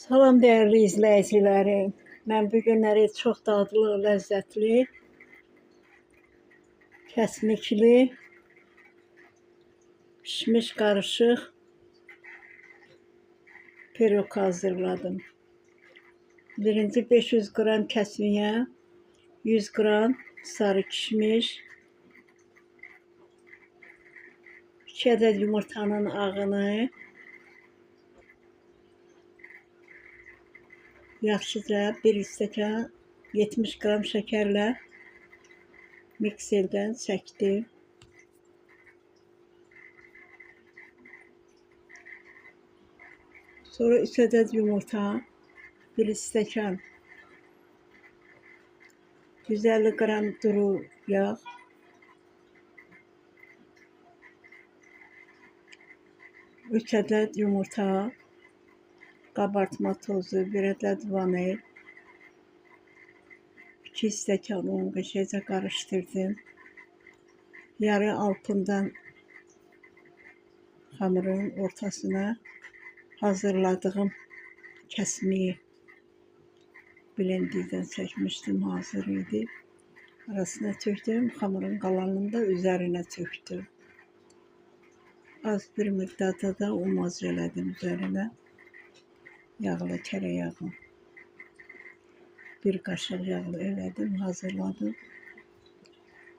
Salam değerli izləyicilərim. Mən bu günləri çox dadlı, ləzzətli, kəsmikli, pişmiş qarışıq pirog hazırladım. Birinci 500 qram kəsmiyə, 100 qram sarı kişmiş, 2 ədəd yumurtanın ağını yaxşıca bir stəkan 70 qram şəkərlə mikserdən çəkdim. Sonra 3 ədəd yumurta, 1 stəkan 150 qram duru yağ, 3 ədəd yumurta, qabartma tozu, 1 ədəd vanil, 2 stəkan un qəşəngcə qarışdırdım. Yarı altından hamurun ortasına hazırladığım kəsmiyi blenderdən çəkmişdim, hazır idi. Arasına tökdüm, hamurun qalanını da üzərinə tökdüm. Az bir miqdarda da un elədim üzərinə. Yağlı tereyağı. Bir qaşıq yağlı elədim, hazırladım.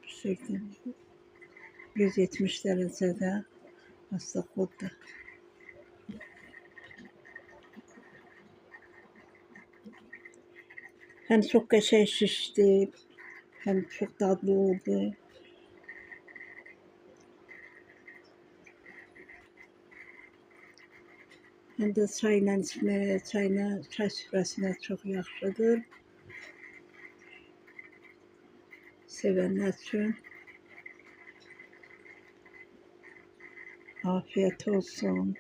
Pişirdim. 170 dərəcədə astaxodda. Həm çox qəşəng şişdi, həm çox dadlı oldu. Həm də çayla içməyə, çay süfrəsinə çox yaxşıdır. Sevənlər üçün afiyet olsun.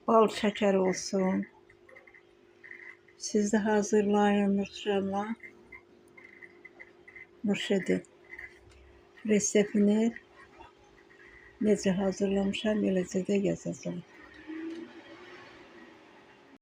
Bal şəkər olsun. Siz də hazırlayın Nurşanla. Nuş edin. Reseptini necə hazırlamışam, eləcə də yazacağım.